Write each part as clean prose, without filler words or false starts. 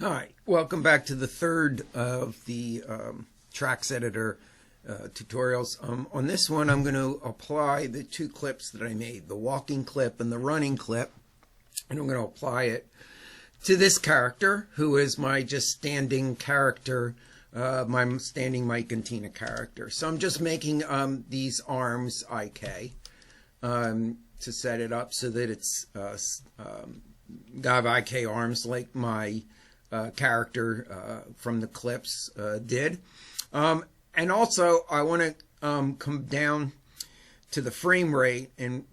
Hi, welcome back to the third of the Trax editor tutorials. On this one, I'm going to apply the two clips that I made, the walking clip and the running clip, and I'm going to apply it to this character, who is my just standing character, my standing Mike and Tina character. So I'm just making these arms IK to set it up so that it's got IK arms like my character from the clips did. And also I want to come down to the frame rate, and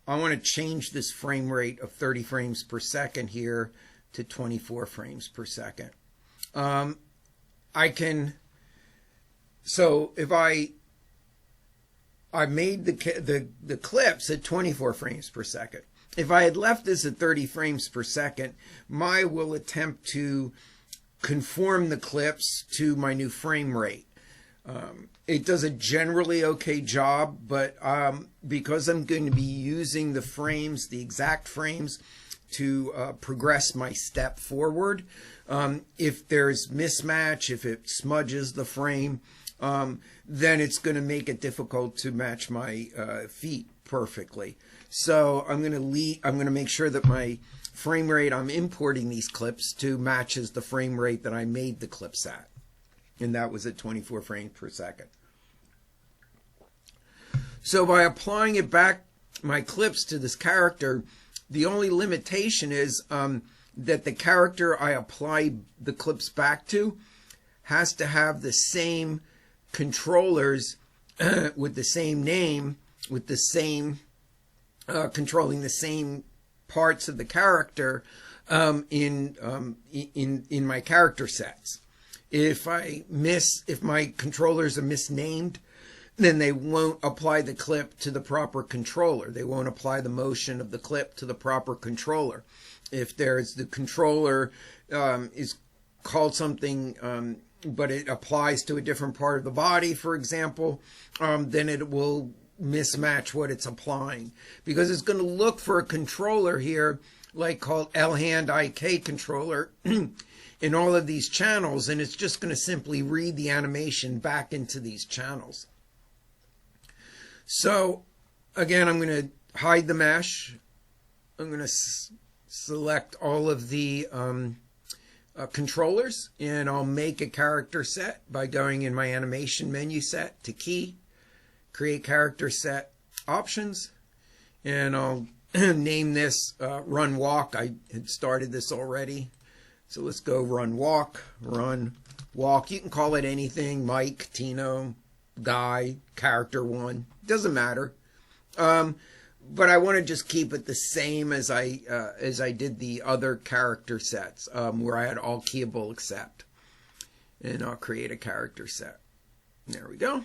I want to change this frame rate of 30 frames per second here to 24 frames per second. So if I made the clips at 24 frames per second. If I had left this at 30 frames per second, I will attempt to conform the clips to my new frame rate. It does a generally okay job, but because I'm going to be using the frames, the exact frames, to progress my step forward, if there's mismatch, if it smudges the frame, then it's going to make it difficult to match my feet perfectly. So I'm going to make sure that my frame rate I'm importing these clips to matches the frame rate that I made the clips at, and that was at 24 frames per second. So by applying it back, my clips, to this character, the only limitation is that the character I apply the clips back to has to have the same controllers with the same name, with the same controlling the same parts of the character in my character sets. If my controllers are misnamed, then they won't apply the clip to the proper controller. They won't apply the motion of the clip to the proper controller. If the controller is called something, but it applies to a different part of the body, for example, then it will mismatch what it's applying, because it's going to look for a controller here like called L-hand IK controller in all of these channels, and it's just going to simply read the animation back into these channels. So again, I'm going to hide the mesh. I'm going to select all of the controllers, and I'll make a character set by going in my animation menu set to key, create character set options, and I'll name this run walk. I had started this already, so let's go run walk. You can call it anything: Mike, Tino, Guy, character one, doesn't matter. But I want to just keep it the same as I did the other character sets, where I had all keyable except, and I'll create a character set. There we go.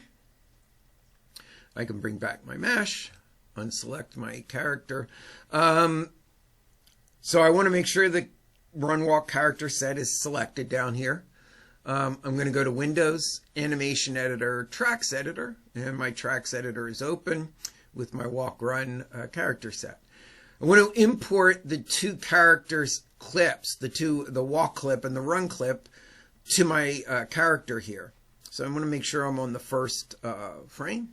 I can bring back my mesh, unselect my character. So I want to make sure the run walk character set is selected down here. I'm going to go to Windows, Animation Editor, Trax Editor, and my Trax Editor is open with my walk run character set. I want to import the two characters clips, the walk clip and the run clip, to my character here. So I'm going to make sure I'm on the first frame.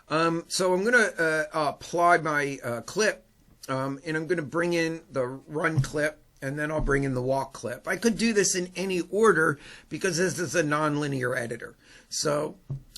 So I'm going to apply my clip, and I'm going to bring in the run clip, and then I'll bring in the walk clip. I could do this in any order because this is a nonlinear editor. So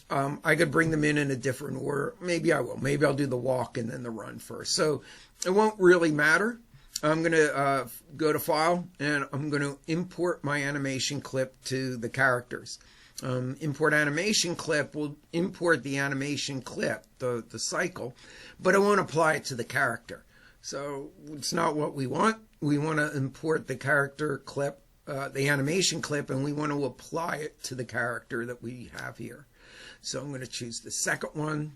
I could bring them in a different order. Maybe I will. Maybe I'll do the walk and then the run first. So it won't really matter. I'm going to go to File, and I'm going to import my animation clip to the characters. Import animation clip will import the animation clip, the cycle, but it won't apply it to the character. So it's not what we want. We want to import the character clip, the animation clip, and we want to apply it to the character that we have here. So I'm going to choose the second one,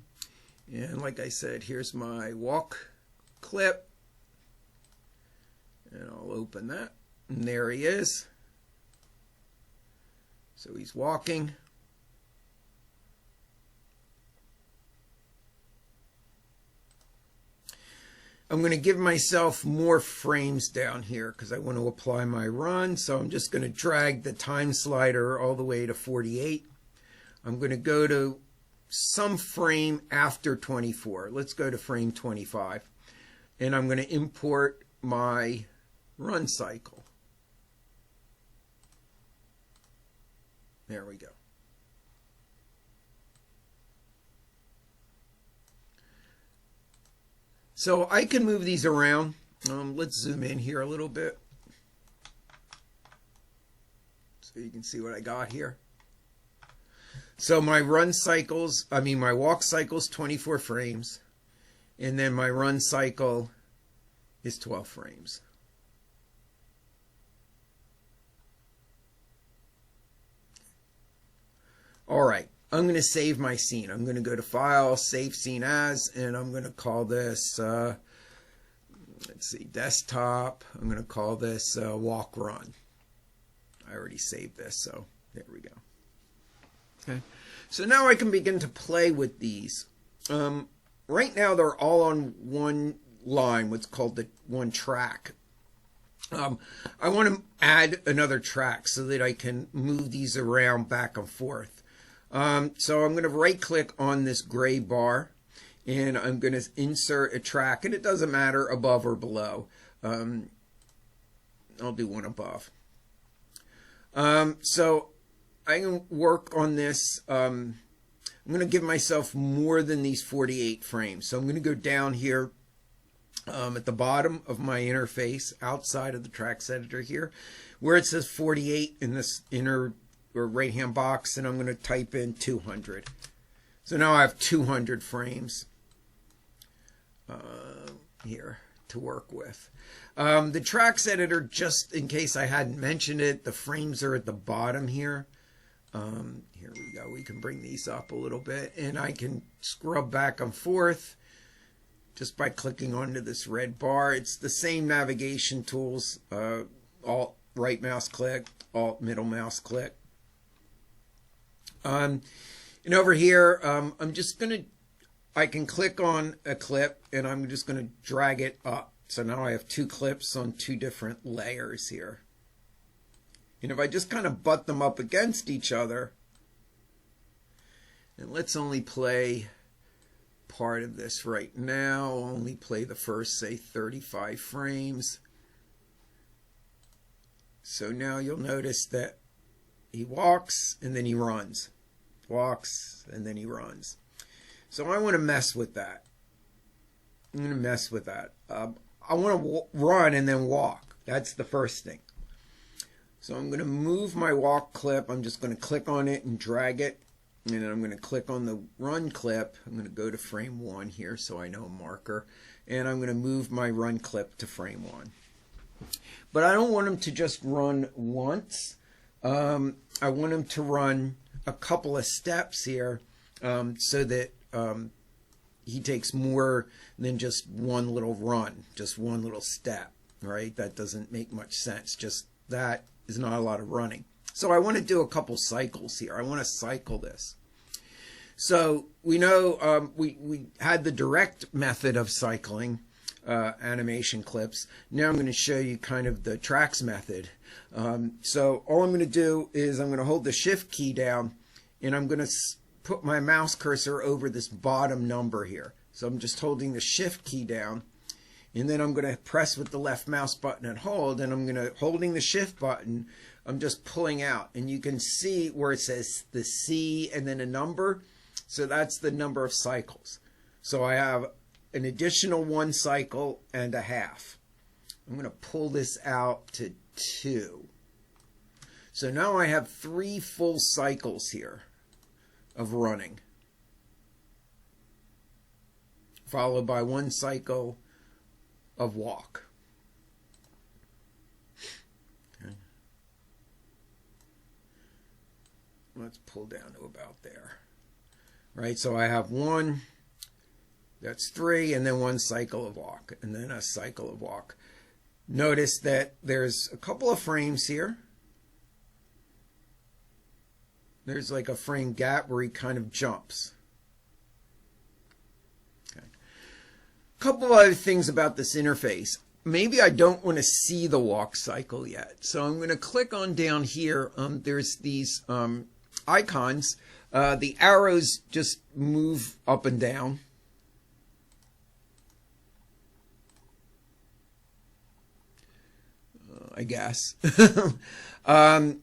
and like I said, here's my walk clip, and I'll open that, and there he is. So he's walking. I'm going to give myself more frames down here because I want to apply my run. So I'm just going to drag the time slider all the way to 48. I'm going to go to some frame after 24. Let's go to frame 25. And I'm going to import my run cycle. There we go. So I can move these around. Let's zoom in here a little bit so you can see what I got here. So my run cycles, my walk cycle's 24 frames, and then my run cycle is 12 frames. All right. I'm going to save my scene. I'm going to go to File, Save Scene As, and I'm going to call this, let's see, Desktop. I'm going to call this Walk Run. I already saved this, so there we go. Okay. So now I can begin to play with these. Right now they're all on one line, what's called the one track. I want to add another track so that I can move these around back and forth. So I'm going to right click on this gray bar and I'm going to insert a track, and it doesn't matter above or below. I'll do one above. So I can work on this. I'm going to give myself more than these 48 frames. So I'm going to go down here at the bottom of my interface outside of the Trax editor here where it says 48 in this inner or right hand box, and I'm going to type in 200. So now I have 200 frames here to work with. The Trax editor, just in case I hadn't mentioned it, the frames are at the bottom here. Here we go. We can bring these up a little bit, and I can scrub back and forth just by clicking onto this red bar. It's the same navigation tools, Alt right mouse click, Alt middle mouse click. And over here, I can click on a clip and I'm just going to drag it up. So now I have two clips on two different layers here. And if I just kind of butt them up against each other, and let's only play part of this right now, only play the first, say, 35 frames. So now you'll notice that he walks and then he runs. Walks and then he runs. So I want to mess with that. I'm going to mess with that. I want to run and then walk. That's the first thing. So I'm going to move my walk clip. I'm just going to click on it and drag it. And then I'm going to click on the run clip. I'm going to go to frame 1 here so I know a marker. And I'm going to move my run clip to frame 1. But I don't want him to just run once. I want him to run a couple of steps here so that he takes more than just one little run, just one little step, right? That doesn't make much sense. Just that is not a lot of running. So I want to do a couple cycles here. I want to cycle this. So we know we had the direct method of cycling animation clips. Now I'm going to show you kind of the Trax method. So all I'm going to do is I'm going to hold the shift key down and I'm going to put my mouse cursor over this bottom number here. So I'm just holding the shift key down and then I'm going to press with the left mouse button and hold, and I'm going to, holding the shift button, I'm just pulling out, and you can see where it says the C and then a number. So that's the number of cycles. So I have an additional 1 cycle and a half. I'm going to pull this out to 2. So now I have 3 full cycles here of running, followed by 1 cycle of walk. Okay. Let's pull down to about there. Right, so I have 1, that's 3, and then 1 cycle of walk, and then a cycle of walk. Notice that there's a couple of frames here. There's like a frame gap where he kind of jumps. Okay. Couple other things about this interface. Maybe I don't want to see the walk cycle yet. So I'm going to click on down here. There's these icons. The arrows just move up and down. I guess. That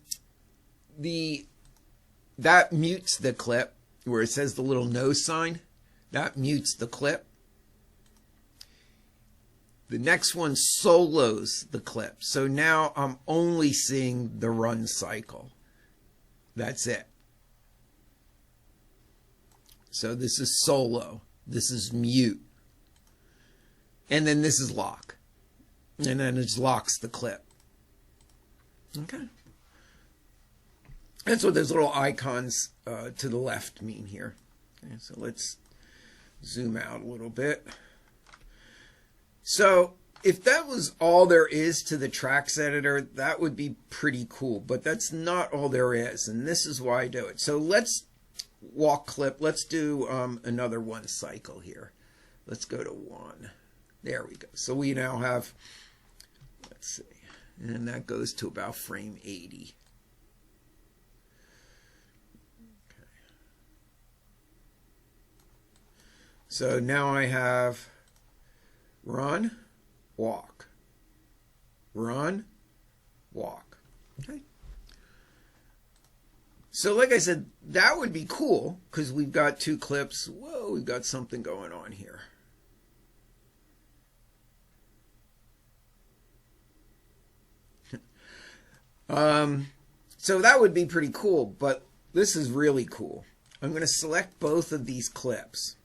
mutes the clip where it says the little no sign. That mutes the clip. The next one solos the clip. So now I'm only seeing the run cycle. That's it. So this is solo. This is mute. And then this is lock. And then it just locks the clip. Okay. That's what those little icons to the left mean here. Okay, so let's zoom out a little bit. So if that was all there is to the Trax editor, that would be pretty cool. But that's not all there is. And this is why I do it. So let's walk clip. Let's do another one cycle here. Let's go to 1. There we go. So we now have, let's see, and that goes to about frame 80. Okay. So now I have run, walk, run, walk. Okay. So like I said, that would be cool because we've got 2 clips. Whoa, we've got something going on here. So that would be pretty cool, but this is really cool. I'm going to select both of these clips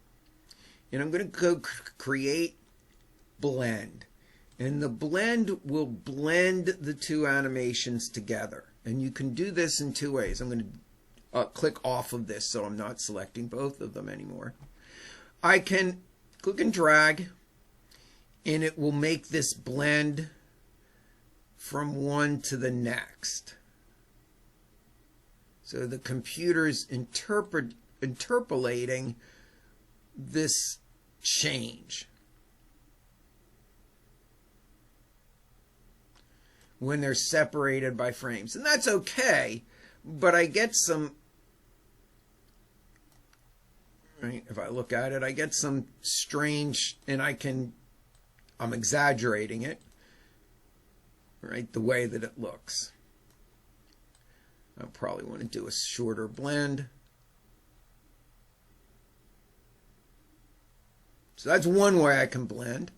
and I'm going to go create blend, and the blend will blend the 2 animations together, and you can do this in 2 ways. I'm going to click off of this so I'm not selecting both of them anymore. I can click and drag and it will make this blend from one to the next. So the computer's interpolating this change when they're separated by frames. And that's okay, but I get some, right, if I look at it, I get some strange, and I'm exaggerating it, right, the way that it looks. I probably want to do a shorter blend. So that's one way I can blend.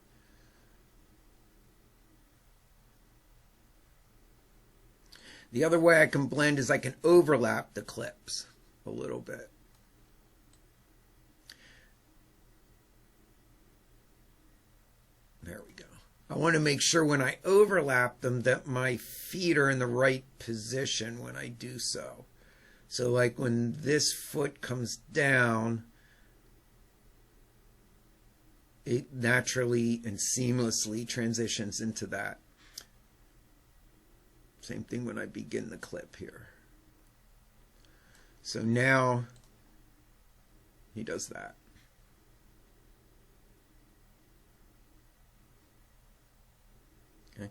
The other way I can blend is I can overlap the clips a little bit. There we go. I want to make sure when I overlap them that my feet are in the right position when I do so. So like when this foot comes down, it naturally and seamlessly transitions into that. Same thing when I begin the clip here. So now he does that. Okay.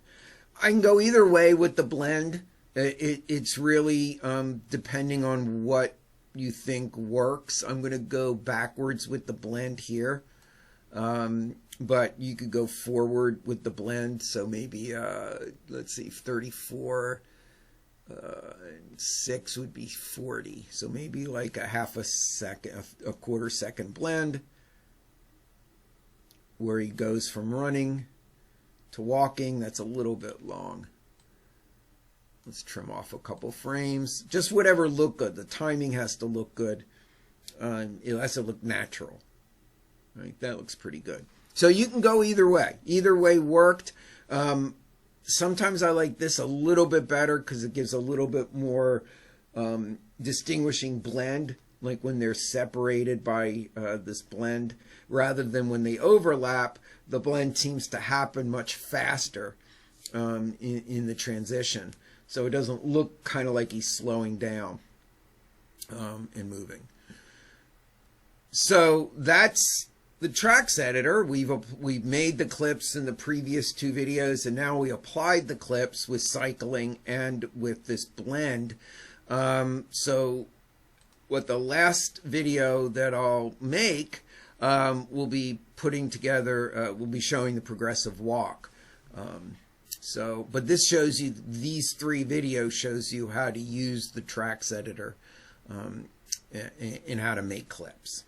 I can go either way with the blend. It's really depending on what you think works. I'm going to go backwards with the blend here. But you could go forward with the blend. So maybe, let's see, 34 and 6 would be 40. So maybe like a half a second, a quarter second blend where he goes from running to walking. That's a little bit long. Let's trim off a couple frames. Just whatever look good. The timing has to look good. It has to look natural. Right? That looks pretty good. So you can go either way. Either way worked. Sometimes I like this a little bit better because it gives a little bit more distinguishing blend, like when they're separated by this blend, rather than when they overlap. The blend seems to happen much faster in the transition. So it doesn't look kind of like he's slowing down and moving. So that's the Trax editor, we've made the clips in the previous 2 videos, and now we applied the clips with cycling and with this blend. So what the last video that I'll make will be putting together, we'll be showing the progressive walk. But this shows you, these 3 videos shows you how to use the Trax editor and how to make clips.